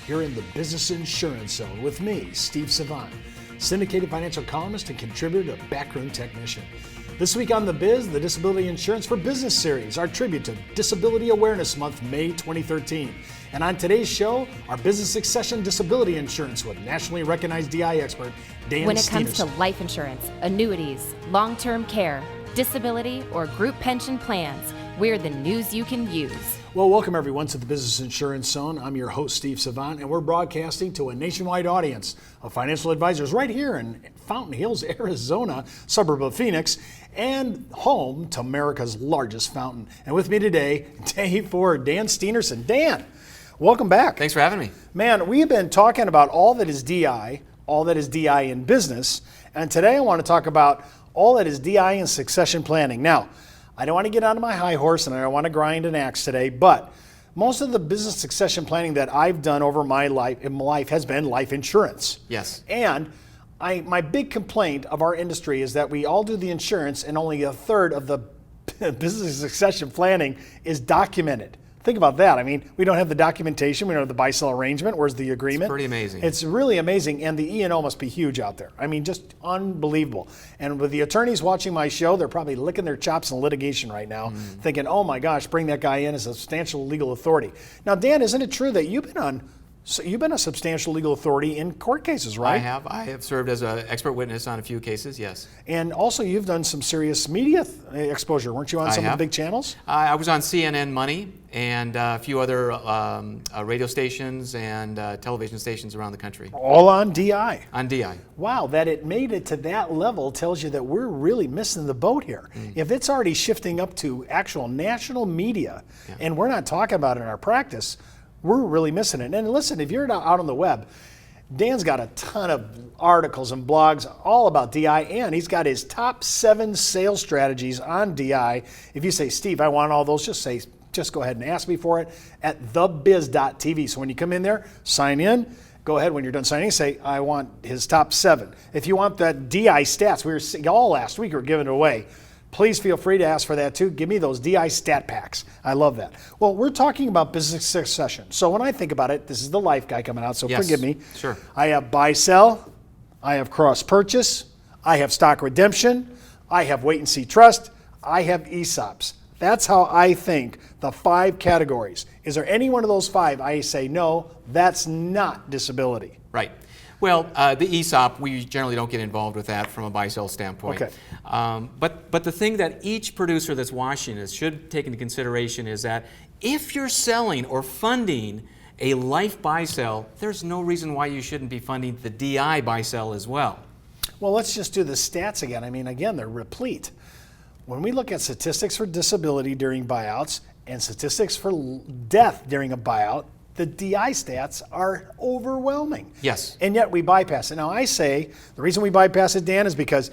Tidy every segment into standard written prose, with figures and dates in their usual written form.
here in the Business Insurance Zone with me, Steve Savant, syndicated financial columnist and contributor to Backroom Technician. This week on The Biz, the Disability Insurance for Business series, our tribute to Disability Awareness Month, May 2013. And on today's show, our business succession disability insurance with nationally recognized DI expert, Dan Steenerson. When it comes to life insurance, annuities, long-term care, disability, or group pension plans, we're the news you can use. Well, welcome everyone to the Business Insurance Zone. I'm your host, Steve Savant, and we're broadcasting to a nationwide audience of financial advisors right here in Fountain Hills, Arizona, suburb of Phoenix, and home to America's largest fountain. And with me today, day 4, Dan Steenerson. Dan, welcome back. Thanks for having me. Man, we have been talking about all that is DI in business, and today I want to talk about all that is DI in succession planning. Now, I don't want to get onto my high horse and I don't want to grind an axe today, but most of the business succession planning that I've done over my life has been life insurance. Yes. And my big complaint of our industry is that we all do the insurance and only a third of the business succession planning is documented. Think about that. I mean, we don't have the documentation. We don't have the buy-sell arrangement. Where's the agreement? It's pretty amazing. It's really amazing. And the E&O must be huge out there. I mean, just unbelievable. And with the attorneys watching my show, they're probably licking their chops in litigation right now, thinking, oh my gosh, bring that guy in as a substantial legal authority. Now, Dan, isn't it true that you've been a substantial legal authority in court cases, right? I have served as an expert witness on a few cases, yes. And also you've done some serious media exposure. Weren't you on some of the big channels? I was on CNN Money and a few other radio stations and television stations around the country. All on DI? On DI. Wow, that it made it to that level tells you that we're really missing the boat here. If it's already shifting up to actual national media and we're not talking about it in our practice, we're really missing it. And listen, if you're out on the web, Dan's got a ton of articles and blogs all about DI, and he's got his top 7 sales strategies on DI. If you say, Steve, I want all those, just go ahead and ask me for it at thebiz.tv. So when you come in there, sign in. Go ahead, when you're done signing, say, I want his top 7. If you want that DI stats, we were all last week were giving it away. Please feel free to ask for that too. Give me those DI stat packs. I love that. Well, we're talking about business succession. So when I think about it, this is the life guy coming out, so Yes, forgive me. sure. I have buy sell, I have cross purchase, I have stock redemption, I have wait and see trust, I have ESOPs. That's how I think the 5 categories. Is there any one of those 5 I say, no, that's not disability? Right. Well, the ESOP, we generally don't get involved with that from a buy-sell standpoint. Okay. But the thing that each producer that's watching this should take into consideration is that if you're selling or funding a life buy-sell, there's no reason why you shouldn't be funding the DI buy-sell as well. Well, let's just do the stats again. I mean, again, they're replete. When we look at statistics for disability during buyouts and statistics for death during a buyout, the DI stats are overwhelming. Yes. And yet we bypass it. Now I say the reason we bypass it, Dan, is because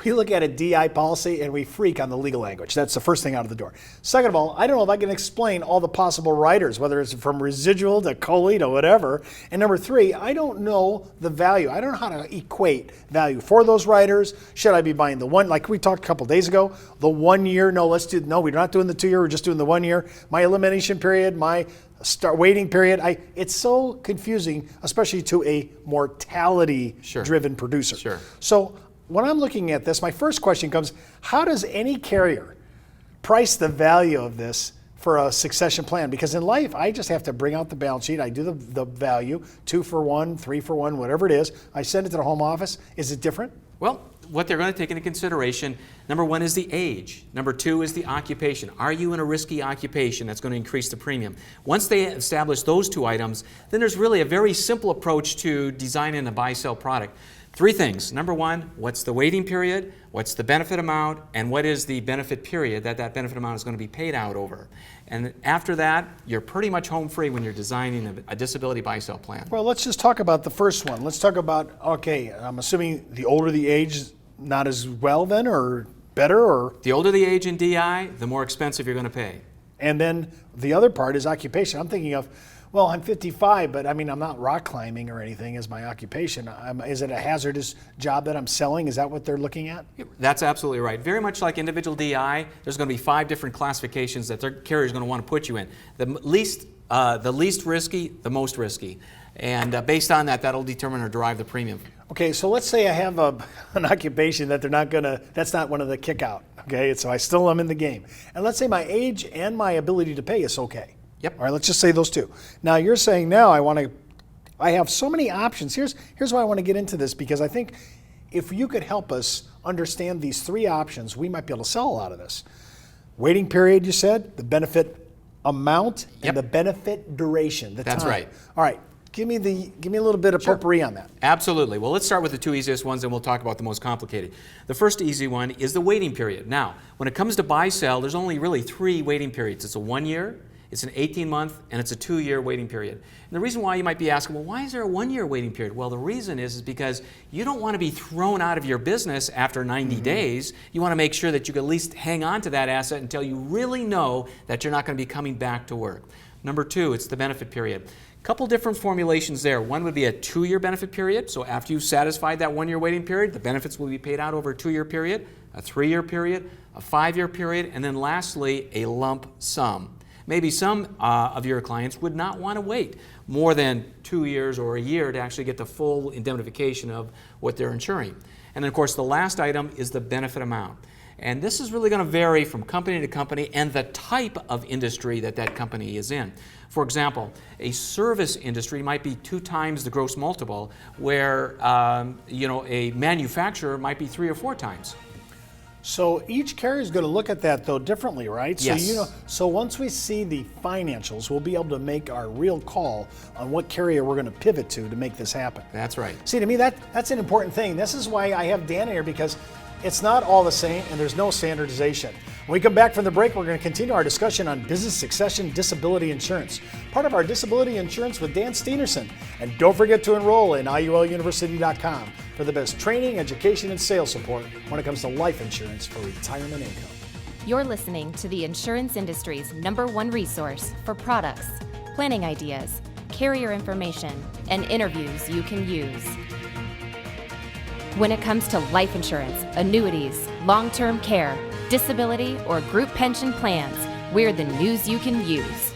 we look at a DI policy and we freak on the legal language. That's the first thing out of the door. Second of all, I don't know if I can explain all the possible riders, whether it's from residual to COLI to whatever. And number 3, I don't know the value. I don't know how to equate value for those riders. Should I be buying the one, like we talked a couple days ago, the 1 year? No, we're not doing the 2 year, we're just doing the 1 year. My elimination period, my waiting period. It's so confusing, especially to a mortality-driven producer. Sure. So when I'm looking at this, my first question comes, how does any carrier price the value of this for a succession plan? Because in life, I just have to bring out the balance sheet. I do the value, 2 for 1, 3 for 1, whatever it is. I send it to the home office. Is it different? Well, what they're going to take into consideration, number 1 is the age. Number 2 is the occupation. Are you in a risky occupation that's going to increase the premium? Once they establish those 2 items, then there's really a very simple approach to designing a buy-sell product. 3 things. Number 1, what's the waiting period? What's the benefit amount? And what is the benefit period that benefit amount is going to be paid out over? And after that, you're pretty much home free when you're designing a disability buy-sell plan. Well, let's just talk about the first one. Let's talk about, okay, I'm assuming the older the age, not as well then, or better, or? The older the age in DI, the more expensive you're going to pay. And then the other part is occupation. I'm thinking of, well, I'm 55, but I mean, I'm not rock climbing or anything as my occupation. Is it a hazardous job that I'm selling? Is that what they're looking at? That's absolutely right. Very much like individual DI, there's going to be 5 different classifications that their carrier is going to want to put you in. The least risky, the most risky. And based on that, that'll determine or derive the premium. Okay, so let's say I have an occupation that that's not one of the kick out, okay? So I still am in the game. And let's say my age and my ability to pay is okay. Yep. All right, let's just say those two. Now you're saying now I have so many options. Here's why I want to get into this, because I think if you could help us understand these three options, we might be able to sell a lot of this. Waiting period, you said, the benefit amount, and the benefit duration, the time. That's right. All right. Give me a little bit of potpourri on that. Absolutely. Well, let's start with the two easiest ones, and we'll talk about the most complicated. The first easy one is the waiting period. Now, when it comes to buy-sell, there's only really 3 waiting periods. It's a 1 year, it's an 18-month, and it's a 2-year waiting period. And the reason why you might be asking, well, why is there a 1-year waiting period? Well, the reason is because you don't want to be thrown out of your business after 90 days. You want to make sure that you can at least hang on to that asset until you really know that you're not going to be coming back to work. Number 2, it's the benefit period. Couple different formulations there. One would be a 2-year benefit period. So after you've satisfied that 1-year waiting period, the benefits will be paid out over a 2-year period, a 3-year period, a 5-year period, and then lastly, a lump sum. Maybe some of your clients would not want to wait more than 2 years or a year to actually get the full indemnification of what they're insuring. And then of course the last item is the benefit amount. And this is really going to vary from company to company and the type of industry that company is in. For example, a service industry might be 2 times the gross multiple, where a manufacturer might be 3 or 4 times. So each carrier is going to look at that though differently, right? Yes. So once we see the financials, we'll be able to make our real call on what carrier we're going to pivot to make this happen. That's right. See, to me that's an important thing. This is why I have Dan here, because it's not all the same and there's no standardization. When we come back from the break, we're going to continue our discussion on business succession disability insurance, part of our disability insurance with Dan Steenerson. And don't forget to enroll in IULUniversity.com for the best training, education, and sales support when it comes to life insurance for retirement income. You're listening to the insurance industry's #1 resource for products, planning ideas, carrier information, and interviews you can use. When it comes to life insurance, annuities, long-term care, disability, or group pension plans, we're the news you can use.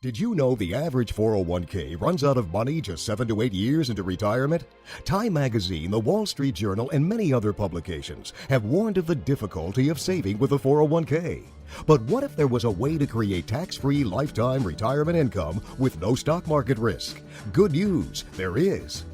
Did you know the average 401k runs out of money just 7 to 8 years into retirement? Time Magazine, the Wall Street Journal, and many other publications have warned of the difficulty of saving with a 401k. But what if there was a way to create tax-free lifetime retirement income with no stock market risk? Good news, there is.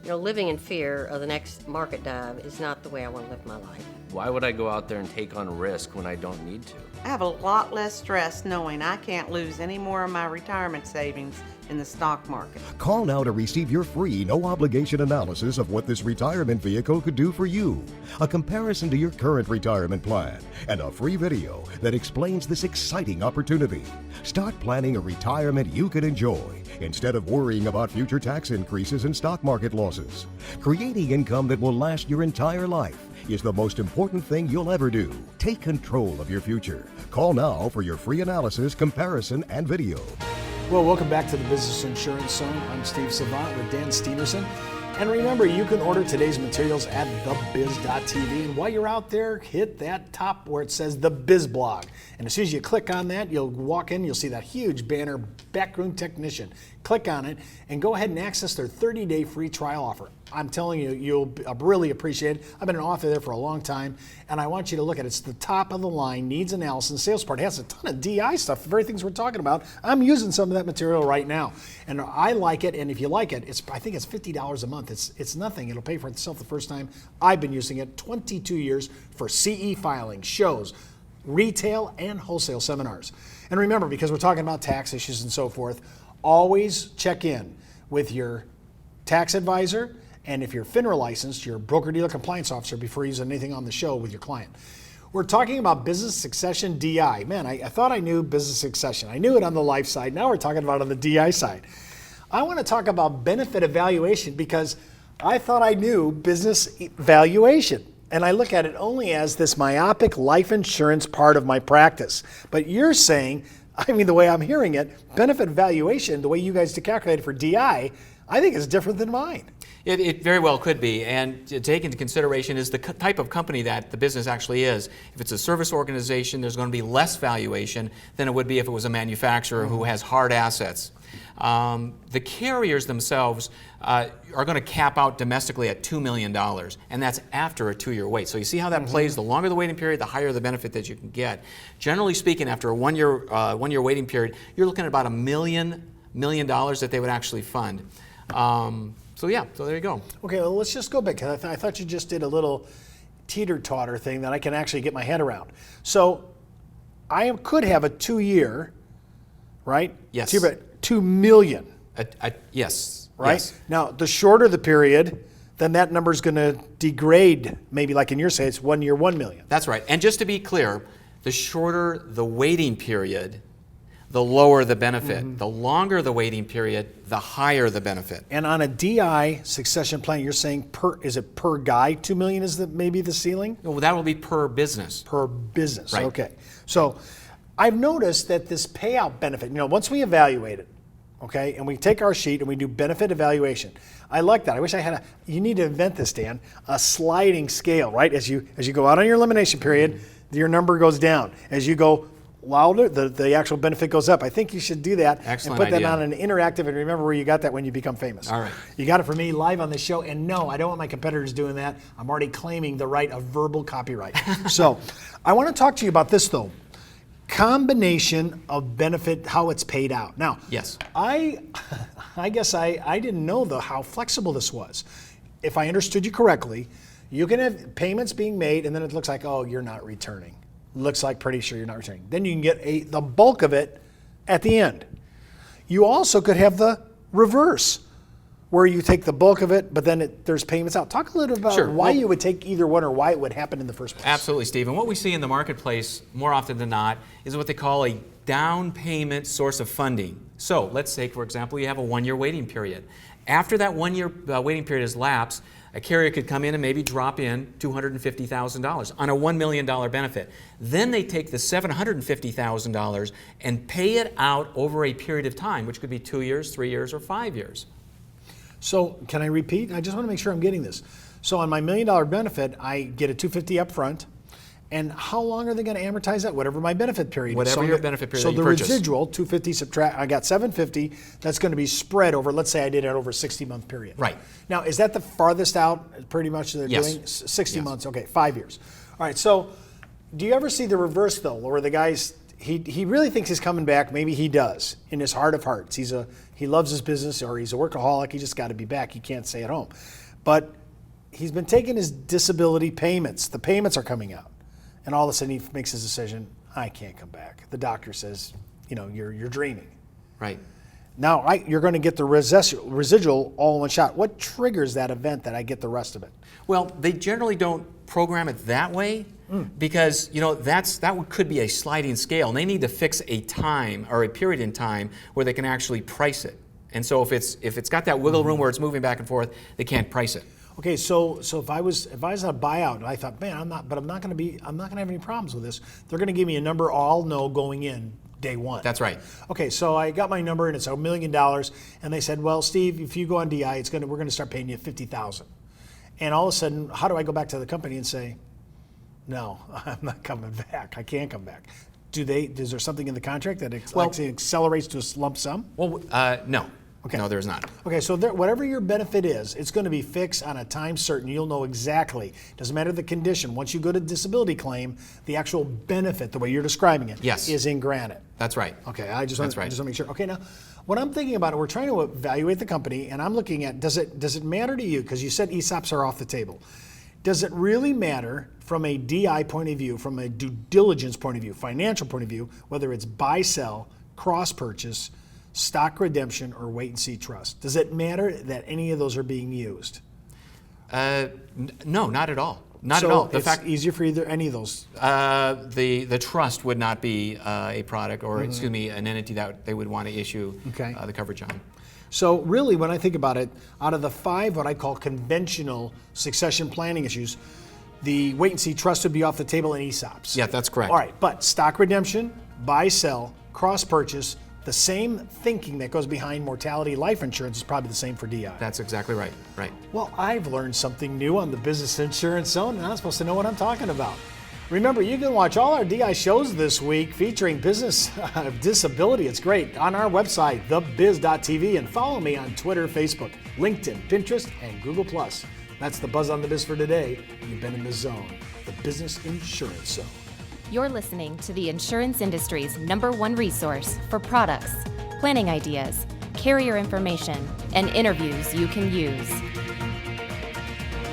Living in fear of the next market dive is not the way I want to live my life. Why would I go out there and take on risk when I don't need to? I have a lot less stress knowing I can't lose any more of my retirement savings in the stock market. Call now to receive your free, no-obligation analysis of what this retirement vehicle could do for you, a comparison to your current retirement plan, and a free video that explains this exciting opportunity. Start planning a retirement you can enjoy instead of worrying about future tax increases and stock market losses. Creating income that will last your entire life is the most important thing you'll ever do. Take control of your future. Call now for your free analysis, comparison, and video. Well, welcome back to the Business Insurance Zone. I'm Steve Savant with Dan Steenerson. And remember, you can order today's materials at thebiz.tv. And while you're out there, hit that top where it says The Biz Blog. And as soon as you click on that, you'll walk in, you'll see that huge banner, Backroom Technician. Click on it and go ahead and access their 30-day free trial offer. I'm telling you, you'll really appreciate it. I've been an author there for a long time, and I want you to look at it. It's the top of the line, needs analysis, and sales part. It has a ton of DI stuff, the very things we're talking about. I'm using some of that material right now, and I like it, and if you like it, I think it's $50 a month. It's nothing. It'll pay for itself the first time. I've been using it 22 years for CE filing, shows, retail, and wholesale seminars. And remember, because we're talking about tax issues and so forth, always check in with your tax advisor, and if you're FINRA licensed, your broker-dealer compliance officer before using anything on the show with your client. We're talking about business succession DI. Man, I thought I knew business succession. I knew it on the life side. Now we're talking about it on the DI side. I want to talk about benefit evaluation because I thought I knew business valuation. And I look at it only as this myopic life insurance part of my practice. But you're saying, the way I'm hearing it, benefit valuation, the way you guys calculate it for DI, I think is different than mine. It very well could be, and to take into consideration is the type of company that the business actually is. If it's a service organization, there's going to be less valuation than it would be if it was a manufacturer who has hard assets. The carriers themselves are going to cap out domestically at $2 million, and that's after a 2-year wait. So you see how that plays? The longer the waiting period, the higher the benefit that you can get. Generally speaking, after a one-year waiting period, you're looking at about $1 million that they would actually fund. So there you go. Okay, well, let's just go back. I thought you just did a little teeter-totter thing that I can actually get my head around. So I could have a 2-year, right? Yes. $2 million. Yes. Right? Yes. Now, the shorter the period, then that number is going to degrade. Maybe like in your say, it's 1 year, $1 million. That's right. And just to be clear, the shorter the waiting period, the lower the benefit. The longer the waiting period, the higher the benefit. And on a DI succession plan, you're saying is it per guy? 2 million is maybe the ceiling? Well, that will be per business. Per business. Right. Okay. So I've noticed that this payout benefit, once we evaluate it, okay, and we take our sheet and we do benefit evaluation. I like that. I wish I had you need to invent this, Dan, a sliding scale, right? As you go out on your elimination period, your number goes down. As you go louder, the actual benefit goes up. I think you should do that. Excellent and put idea. that on an interactive, and remember where you got that when you become famous. All right. You got it from me live on the show, and no, I don't want my competitors doing that. I'm already claiming the right of verbal copyright. So I want to talk to you about this, though. Combination of benefit, how it's paid out. Now, yes, I guess I didn't know how flexible this was. If I understood you correctly, you can have payments being made, and then it looks like, oh, you're not returning. Looks like pretty sure you're not returning. Then you can get the bulk of it at the end. You also could have the reverse, where you take the bulk of it, but then there's payments out. Talk a little about why you would take either one or why it would happen in the first place. Absolutely, Steve. And what we see in the marketplace more often than not is what they call a down payment source of funding. So let's say, for example, you have a 1-year waiting period. After that 1-year waiting period has lapsed, a carrier could come in and maybe drop in $250,000 on a $1 million benefit. Then they take the $750,000 and pay it out over a period of time, which could be 2 years, 3 years, or 5 years. So can I repeat? I just want to make sure I'm getting this. So on my $1 million benefit, I get a $250 up front. And how long are they going to amortize that? Whatever my benefit period is. Whatever your benefit period So that the you purchase. residual, $250 subtract, I got $750. That's going to be spread over, let's say I did it over a 60-month period. Right. Now, is that the farthest out pretty much they're Yes. doing? 60 Yes. months, okay, 5 years. All right, so do you ever see the reverse though, where the guy's, he really thinks he's coming back, maybe he does, in his heart of hearts. He loves his business, or he's a workaholic, he just got to be back, he can't stay at home. But he's been taking his disability payments, the payments are coming out. And all of a sudden he makes his decision, I can't come back. The doctor says, you're dreaming. Right. Now you're going to get the residual all in one shot. What triggers that event that I get the rest of it? Well, they generally don't program it that way because that could be a sliding scale, and they need to fix a time or a period in time where they can actually price it. And so if it's got that wiggle room where it's moving back and forth, they can't price it. Okay, so if I was on a buyout and I thought, man, I'm not going to have any problems with this. They're going to give me a number I'll know going in day one. That's right. Okay, so I got my number and it's $1 million, and they said, well, Steve, if you go on DI, we're going to start paying you $50,000. And all of a sudden, how do I go back to the company and say, no, I'm not coming back. I can't come back. Is there something in the contract that accelerates to a lump sum? Well, no. Okay. No, there's not. Okay, so whatever your benefit is, it's going to be fixed on a time certain. You'll know exactly. Doesn't matter the condition. Once you go to disability claim, the actual benefit, the way you're describing it, is in granite. That's right. Okay, I just want to make sure. Okay, now, when I'm thinking about it, we're trying to evaluate the company, and I'm looking at, does it matter to you, because you said ESOPs are off the table. Does it really matter from a DI point of view, from a due diligence point of view, financial point of view, whether it's buy, sell, cross purchase, stock redemption, or wait and see trust? Does it matter that any of those are being used? No, not at all. Not so at all. It's easier for either any of those. The trust would not be a product, or excuse me, an entity that they would want to issue the coverage on. So really, when I think about it, out of the 5 what I call conventional succession planning issues, the wait and see trust would be off the table in ESOPs. Yeah, that's correct. All right, but stock redemption, buy, sell, cross purchase, the same thinking that goes behind mortality life insurance is probably the same for DI. That's exactly right. Right. Well, I've learned something new on the Business Insurance Zone, and I'm supposed to know what I'm talking about. Remember, you can watch all our DI shows this week featuring business disability. It's great on our website, thebiz.tv, and follow me on Twitter, Facebook, LinkedIn, Pinterest, and Google+. That's the Buzz on the Biz for today. You've been in the zone, the Business Insurance Zone. You're listening to the insurance industry's #1 resource for products, planning ideas, carrier information, and interviews you can use.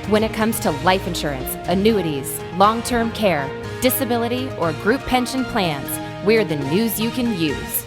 When it comes to life insurance, annuities, long-term care, disability, or group pension plans, we're the news you can use.